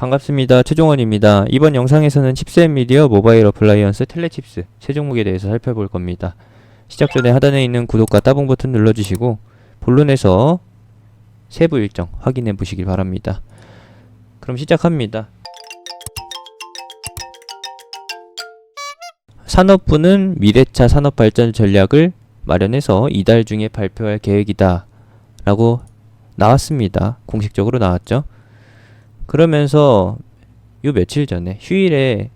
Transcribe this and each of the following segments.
반갑습니다. 최종원입니다. 이번 영상에서는 칩셋 미디어 모바일 어플라이언스 텔레칩스 새 종목에 대해서 살펴볼 겁니다. 시작 전에 하단에 있는 구독과 따봉 버튼 눌러주시고 본론에서 세부 일정 확인해 보시길 바랍니다. 그럼 시작합니다. 산업부는 미래차 산업발전 전략을 마련해서 이달 중에 발표할 계획이다 라고 나왔습니다. 공식적으로 나왔죠. 그러면서 요 며칠 전에 휴일에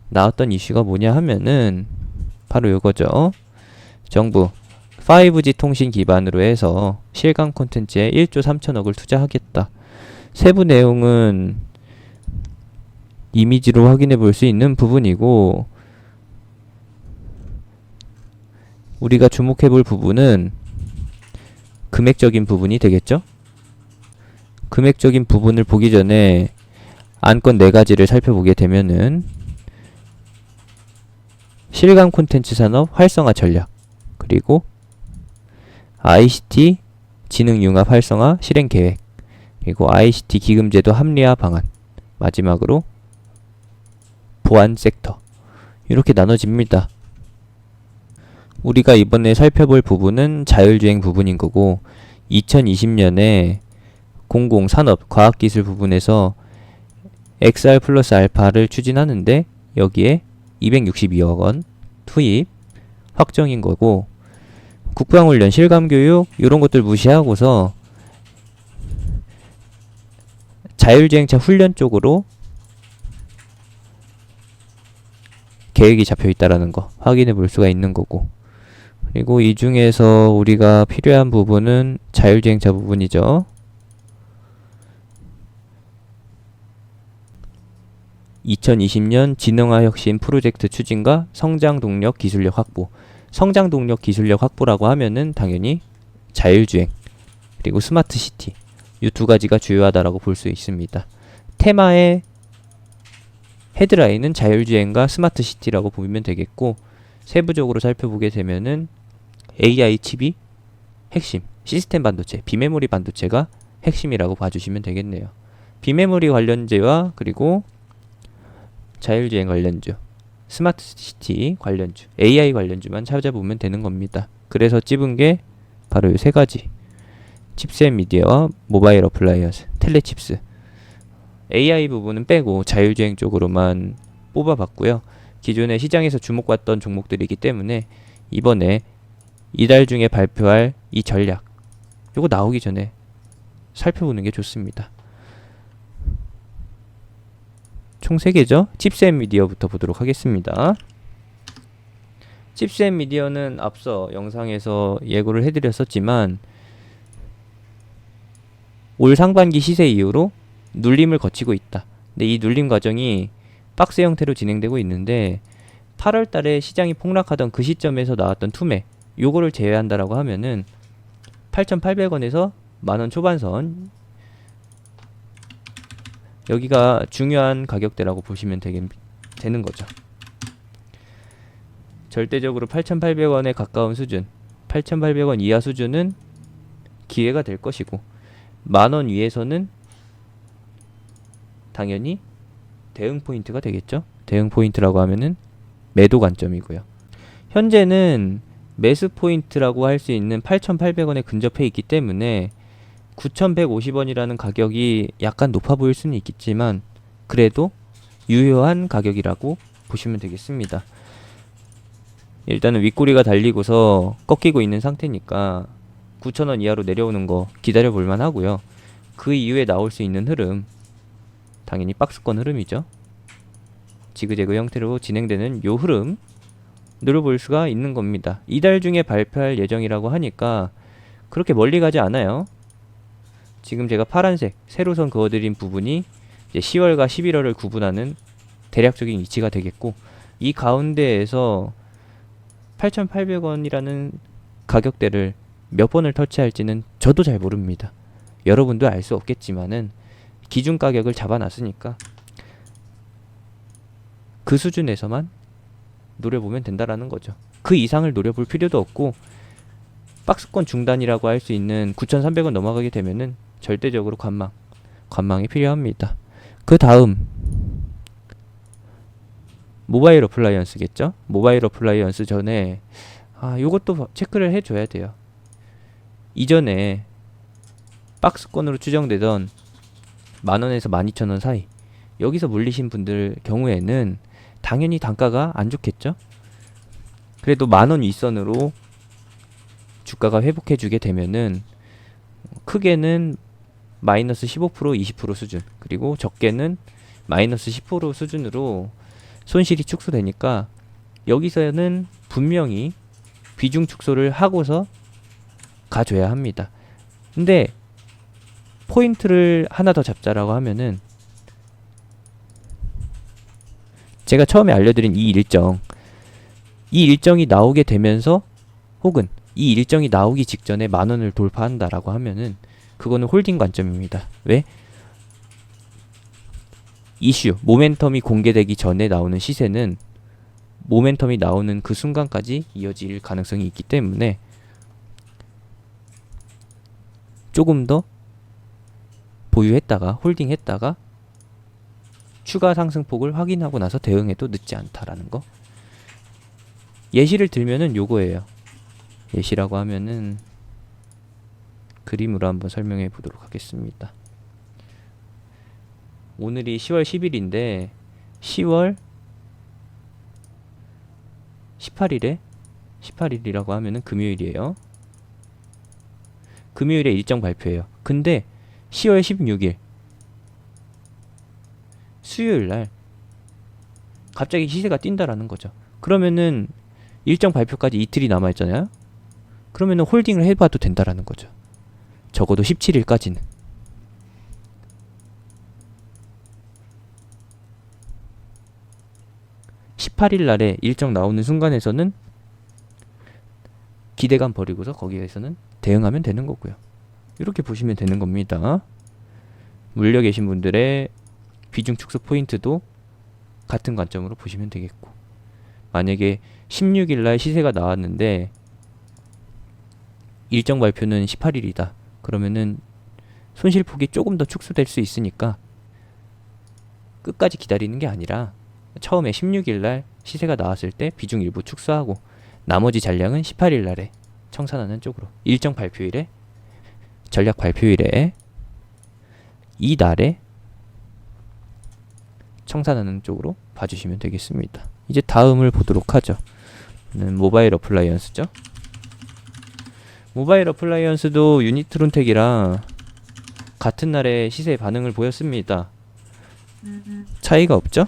나왔던 이슈가 뭐냐 하면은 바로 요거죠. 정부 5G 통신 기반으로 해서 실감 콘텐츠에 1조 3천억을 투자하겠다. 세부 내용은 이미지로 확인해 볼 수 있는 부분이고, 우리가 주목해 볼 부분은 금액적인 부분이 되겠죠? 금액적인 부분을 보기 전에 안건 4가지를 살펴보게 되면은 실감 콘텐츠 산업 활성화 전략, 그리고 ICT 지능 융합 활성화 실행 계획, 그리고 ICT 기금제도 합리화 방안, 마지막으로 보안 섹터, 이렇게 나눠집니다. 우리가 이번에 살펴볼 부분은 자율주행 부분인 거고, 2020년에 공공 산업 과학기술 부분에서 XR 플러스 알파를 추진하는데 여기에 262억 원 투입 확정인 거고, 국방훈련 실감교육 이런 것들 무시하고서 자율주행차 훈련 쪽으로 계획이 잡혀 있다라는 거 확인해 볼 수가 있는 거고, 그리고 이 중에서 우리가 필요한 부분은 자율주행차 부분이죠. 2020년 지능화 혁신 프로젝트 추진과 성장 동력 기술력 확보. 성장 동력 기술력 확보라고 하면은 당연히 자율주행 그리고 스마트 시티, 이 두 가지가 주요하다라고 볼 수 있습니다. 테마의 헤드라인은 자율주행과 스마트 시티라고 보면 되겠고, 세부적으로 살펴보게 되면은 AI 칩이 핵심, 시스템 반도체, 비메모리 반도체가 핵심이라고 봐주시면 되겠네요. 비메모리 관련주와 그리고 자율주행 관련주, 스마트 시티 관련주, AI 관련주만 찾아보면 되는 겁니다. 그래서 찝은 게 바로 이 3가지. 칩셋 미디어와 모바일 어플라이언스, 텔레칩스. AI 부분은 빼고 자율주행 쪽으로만 뽑아봤고요. 기존에 시장에서 주목받던 종목들이기 때문에 이번에 이달 중에 발표할 이 전략, 요거 나오기 전에 살펴보는 게 좋습니다. 총 3개죠. 칩셋 미디어부터 보도록 하겠습니다. 칩셋 미디어는 앞서 영상에서 예고를 해드렸었지만 올 상반기 시세 이후로 눌림을 거치고 있다. 근데 이 눌림 과정이 박스 형태로 진행되고 있는데 8월 달에 시장이 폭락하던 그 시점에서 나왔던 투매, 요거를 제외한다라고 하면은 8,800원에서 만원 초반선, 여기가 중요한 가격대라고 보시면 되는 거죠. 절대적으로 8,800원에 가까운 수준, 8,800원 이하 수준은 기회가 될 것이고, 만원 위에서는 당연히 대응 포인트가 되겠죠. 대응 포인트라고 하면은 매도 관점이고요. 현재는 매수 포인트라고 할 수 있는 8,800원에 근접해 있기 때문에 9,150원이라는 가격이 약간 높아 보일 수는 있겠지만 그래도 유효한 가격이라고 보시면 되겠습니다. 일단은 윗꼬리가 달리고서 꺾이고 있는 상태니까 9,000원 이하로 내려오는 거 기다려 볼만 하고요. 그 이후에 나올 수 있는 흐름, 당연히 박스권 흐름이죠. 지그재그 형태로 진행되는 요 흐름 늘어볼 수가 있는 겁니다. 이달 중에 발표할 예정이라고 하니까 그렇게 멀리 가지 않아요. 지금 제가 파란색 세로선 그어드린 부분이 이제 10월과 11월을 구분하는 대략적인 위치가 되겠고, 이 가운데에서 8,800원이라는 가격대를 몇 번을 터치할지는 저도 잘 모릅니다. 여러분도 알 수 없겠지만은 기준 가격을 잡아놨으니까 그 수준에서만 노려보면 된다라는 거죠. 그 이상을 노려볼 필요도 없고, 박스권 중단이라고 할 수 있는 9,300원 넘어가게 되면은 절대적으로 관망이 필요합니다. 그 다음 모바일 어플라이언스겠죠? 모바일 어플라이언스 전에 요것도 체크를 해줘야 돼요. 이전에 박스권으로 추정되던 10,000원에서 12,000원 사이, 여기서 물리신 분들 경우에는 당연히 단가가 안 좋겠죠? 그래도 10,000원 윗선으로 주가가 회복해주게 되면은 크게는 마이너스 15% 20% 수준, 그리고 적게는 마이너스 10% 수준으로 손실이 축소되니까 여기서는 분명히 비중 축소를 하고서 가줘야 합니다. 근데 포인트를 하나 더 잡자라고 하면은, 제가 처음에 알려드린 이 일정이 나오게 되면서, 혹은 이 일정이 나오기 직전에 10,000원을 돌파한다라고 하면은 그거는 홀딩 관점입니다. 왜? 이슈, 모멘텀이 공개되기 전에 나오는 시세는 모멘텀이 나오는 그 순간까지 이어질 가능성이 있기 때문에 조금 더 보유했다가 홀딩했다가 추가 상승폭을 확인하고 나서 대응해도 늦지 않다라는 거. 예시를 들면은 요거예요. 예시라고 하면은 그림으로 한번 설명해 보도록 하겠습니다. 오늘이 10월 10일인데 10월 18일이라고 하면은 금요일이에요. 금요일에 일정 발표예요. 근데 10월 16일 수요일날 갑자기 시세가 뛴다라는 거죠. 그러면은 일정 발표까지 이틀이 남아있잖아요. 그러면은 홀딩을 해봐도 된다라는 거죠. 적어도 17일까지는. (18일) 날에 일정 나오는 순간에서는 기대감 버리고서 거기에서는 대응하면 되는 거고요. 이렇게 보시면 되는 겁니다. 물려 계신 분들의 비중 축소 포인트도 같은 관점으로 보시면 되겠고, 만약에 16일 날 시세가 나왔는데 일정 발표는 18일이다. 그러면은 손실폭이 조금 더 축소될 수 있으니까 끝까지 기다리는 게 아니라 처음에 16일 날 시세가 나왔을 때 비중 일부 축소하고 나머지 잔량은 18일 날에 청산하는 쪽으로, 일정 발표일에, 전략 발표일에 이 날에 청산하는 쪽으로 봐주시면 되겠습니다. 이제 다음을 보도록 하죠. 모바일 어플라이언스죠. 모바일 어플라이언스도 유니트론텍이랑 같은 날에 시세 반응을 보였습니다. 차이가 없죠?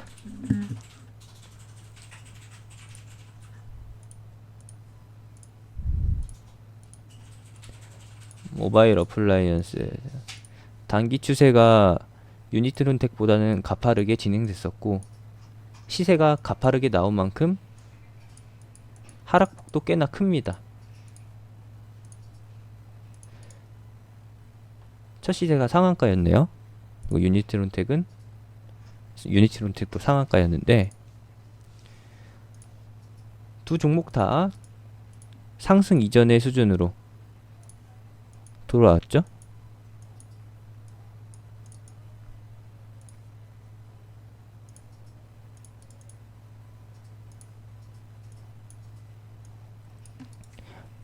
모바일 어플라이언스 단기 추세가 유니트론텍보다는 가파르게 진행됐었고, 시세가 가파르게 나온 만큼 하락폭도 꽤나 큽니다. 첫 시세가 상한가였네요. 유니트론텍도 상한가였는데 두 종목 다 상승 이전의 수준으로 돌아왔죠.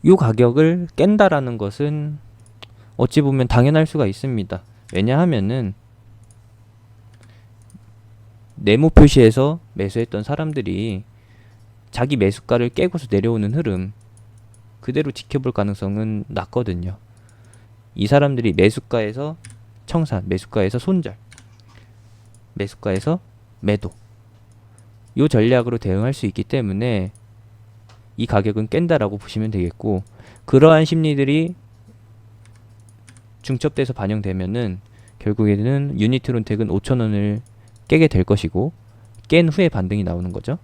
요 가격을 깬다라는 것은 어찌 보면 당연할 수가 있습니다. 왜냐하면은 네모 표시에서 매수했던 사람들이 자기 매수가를 깨고서 내려오는 흐름 그대로 지켜볼 가능성은 낮거든요. 이 사람들이 매수가에서 청산, 매수가에서 손절, 매수가에서 매도, 요 전략으로 대응할 수 있기 때문에 이 가격은 깬다라고 보시면 되겠고, 그러한 심리들이 중첩돼서 반영되면은 결국에는 유니트론텍은 5,000원을 깨게 될 것이고, 깬 후에 반등이 나오는 거죠.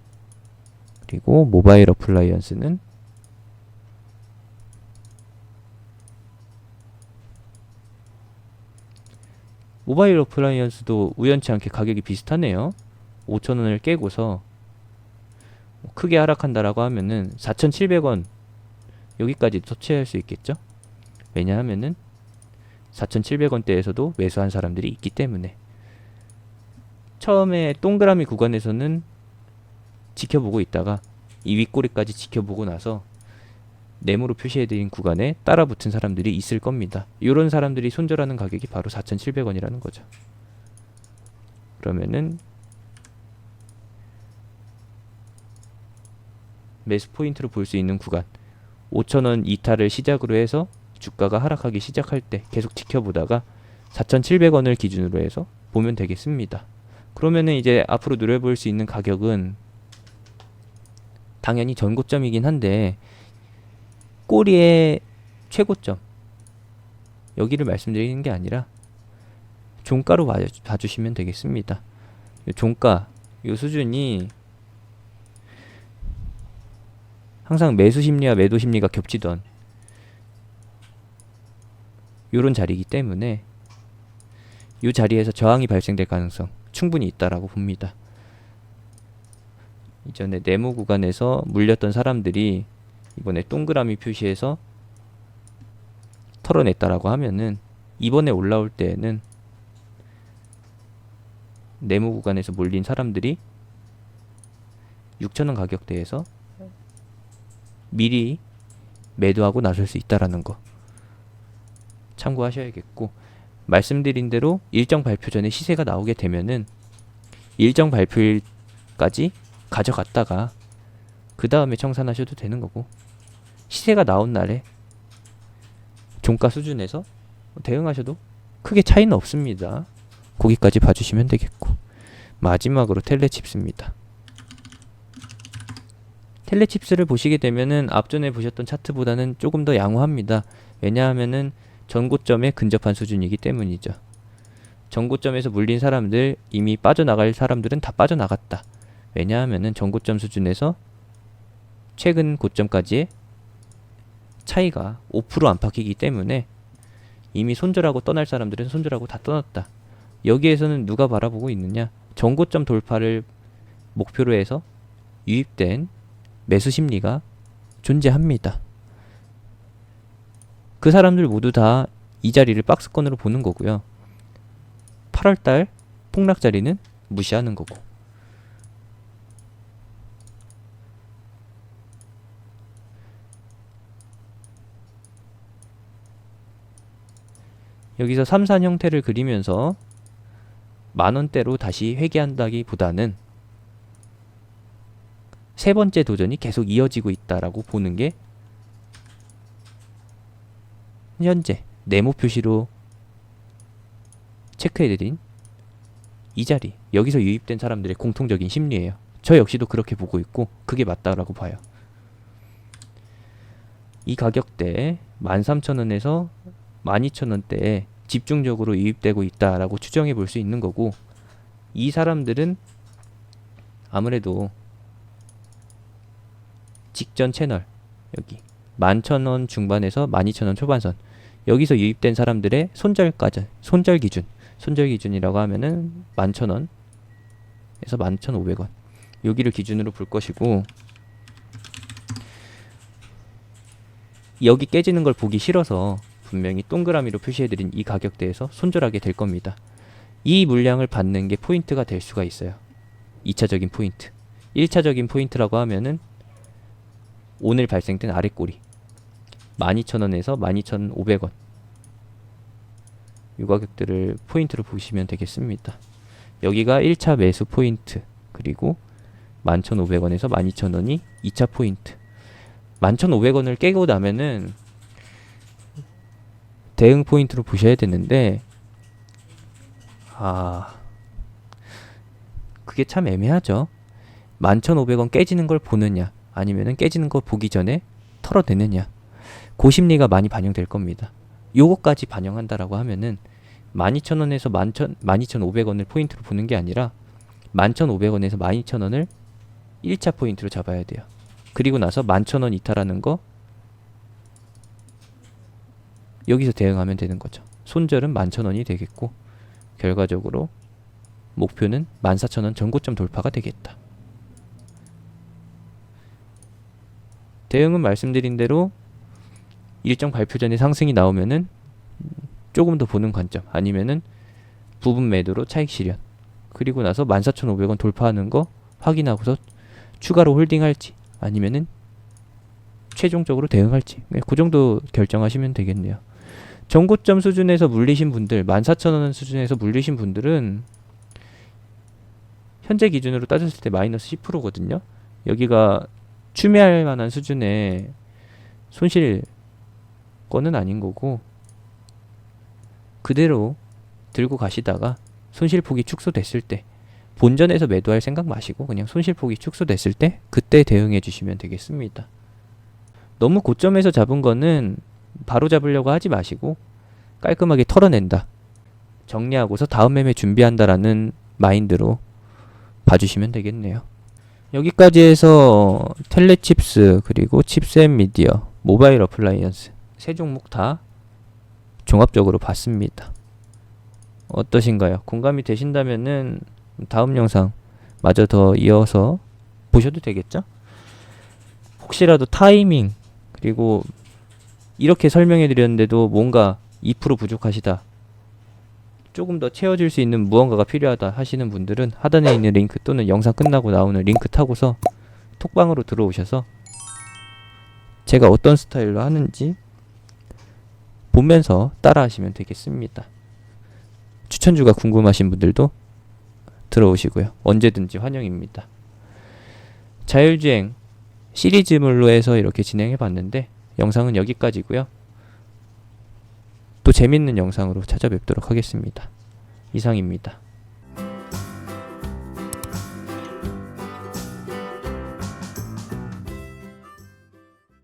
그리고 모바일 어플라이언스는 모바일 어플라이언스도 우연치 않게 가격이 비슷하네요. 5,000원을 깨고서 크게 하락한다라고 하면은 4,700원 여기까지 터치할 수 있겠죠. 왜냐하면은 4,700원대에서도 매수한 사람들이 있기 때문에. 처음에 동그라미 구간에서는 지켜보고 있다가 이 윗꼬리까지 지켜보고 나서 네모로 표시해드린 구간에 따라붙은 사람들이 있을 겁니다. 이런 사람들이 손절하는 가격이 바로 4,700원이라는 거죠. 그러면은 매수 포인트로 볼 수 있는 구간 5,000원 이탈을 시작으로 해서 주가가 하락하기 시작할 때 계속 지켜보다가 4,700원을 기준으로 해서 보면 되겠습니다. 그러면은 이제 앞으로 노려볼 수 있는 가격은 당연히 전고점이긴 한데 꼬리의 최고점 여기를 말씀드리는 게 아니라 종가로 봐주시면 되겠습니다. 요 종가 요 수준이 항상 매수 심리와 매도 심리가 겹치던 요런 자리이기 때문에 이 자리에서 저항이 발생될 가능성 충분히 있다라고 봅니다. 이전에 네모 구간에서 물렸던 사람들이 이번에 동그라미 표시해서 털어냈다라고 하면은 이번에 올라올 때에는 네모 구간에서 몰린 사람들이 6,000원 가격대에서 미리 매도하고 나설 수 있다라는 거 참고하셔야겠고, 말씀드린 대로 일정 발표 전에 시세가 나오게 되면은 일정 발표일까지 가져갔다가 그 다음에 청산하셔도 되는 거고, 시세가 나온 날에 종가 수준에서 대응하셔도 크게 차이는 없습니다. 거기까지 봐주시면 되겠고, 마지막으로 텔레칩스입니다. 텔레칩스를 보시게 되면은 앞전에 보셨던 차트보다는 조금 더 양호합니다. 왜냐하면은 전고점에 근접한 수준이기 때문이죠. 전고점에서 물린 사람들, 이미 빠져나갈 사람들은 다 빠져나갔다. 왜냐하면은 전고점 수준에서 최근 고점까지의 차이가 5% 안팎이기 때문에 이미 손절하고 떠날 사람들은 손절하고 다 떠났다. 여기에서는 누가 바라보고 있느냐? 전고점 돌파를 목표로 해서 유입된 매수 심리가 존재합니다. 그 사람들 모두 다 이 자리를 박스권으로 보는 거고요. 8월달 폭락 자리는 무시하는 거고. 여기서 3산 형태를 그리면서 만원대로 다시 회귀한다기보다는 세 번째 도전이 계속 이어지고 있다라고 보는 게 현재 네모 표시로 체크해드린 이 자리, 여기서 유입된 사람들의 공통적인 심리예요. 저 역시도 그렇게 보고 있고 그게 맞다라고 봐요. 이 가격대 13,000원에서 12,000원대에 집중적으로 유입되고 있다라고 추정해 볼 수 있는 거고, 이 사람들은 아무래도 직전 채널 여기 11,000원 중반에서 12,000원 초반선, 여기서 유입된 사람들의 손절 기준, 손절 기준이라고 하면은 11,000원에서 11,500원 여기를 기준으로 볼 것이고, 여기 깨지는 걸 보기 싫어서 분명히 동그라미로 표시해드린 이 가격대에서 손절하게 될 겁니다. 이 물량을 받는 게 포인트가 될 수가 있어요. 2차적인 포인트. 1차적인 포인트라고 하면은 오늘 발생된 아랫꼬리 12,000원에서 12,500원 이 가격들을 포인트로 보시면 되겠습니다. 여기가 1차 매수 포인트, 그리고 11,500원에서 12,000원이 2차 포인트. 11,500원을 깨고 나면은 대응 포인트로 보셔야 되는데, 그게 참 애매하죠. 11,500원 깨지는 걸 보느냐, 아니면은 깨지는 거 보기 전에 털어내느냐, 그 심리가 많이 반영될 겁니다. 요거까지 반영한다라고 하면은 12,000원에서 12,500원을 포인트로 보는 게 아니라 11,500원에서 12,000원을 1차 포인트로 잡아야 돼요. 그리고 나서 11,000원 이탈하는 거 여기서 대응하면 되는 거죠. 손절은 11,000원이 되겠고, 결과적으로 목표는 14,000원 전고점 돌파가 되겠다. 대응은 말씀드린 대로 일정 발표 전에 상승이 나오면은 조금 더 보는 관점, 아니면은 부분 매도로 차익 실현, 그리고 나서 14,500원 돌파하는 거 확인하고서 추가로 홀딩할지 아니면은 최종적으로 대응할지 그 정도 결정하시면 되겠네요. 전고점 수준에서 물리신 분들 14,000원 수준에서 물리신 분들은 현재 기준으로 따졌을 때 마이너스 10%거든요. 여기가 추매할 만한 수준의 손실권은 아닌 거고 그대로 들고 가시다가 손실폭이 축소됐을 때 본전에서 매도할 생각 마시고 그냥 손실폭이 축소됐을 때 그때 대응해 주시면 되겠습니다. 너무 고점에서 잡은 거는 바로 잡으려고 하지 마시고 깔끔하게 털어낸다. 정리하고서 다음 매매 준비한다라는 마인드로 봐주시면 되겠네요. 여기까지 해서 텔레칩스 그리고 칩셋미디어 모바일 어플라이언스 세 종목 다 종합적으로 봤습니다. 어떠신가요? 공감이 되신다면은 다음 영상 마저 더 이어서 보셔도 되겠죠? 혹시라도 타이밍 그리고 이렇게 설명해 드렸는데도 뭔가 2% 부족하시다, 조금 더 채워질 수 있는 무언가가 필요하다 하시는 분들은 하단에 있는 링크 또는 영상 끝나고 나오는 링크 타고서 톡방으로 들어오셔서 제가 어떤 스타일로 하는지 보면서 따라 하시면 되겠습니다. 추천주가 궁금하신 분들도 들어오시고요. 언제든지 환영입니다. 자율주행 시리즈물로 해서 이렇게 진행해 봤는데 영상은 여기까지고요. 또 재밌는 영상으로 찾아뵙도록 하겠습니다. 이상입니다.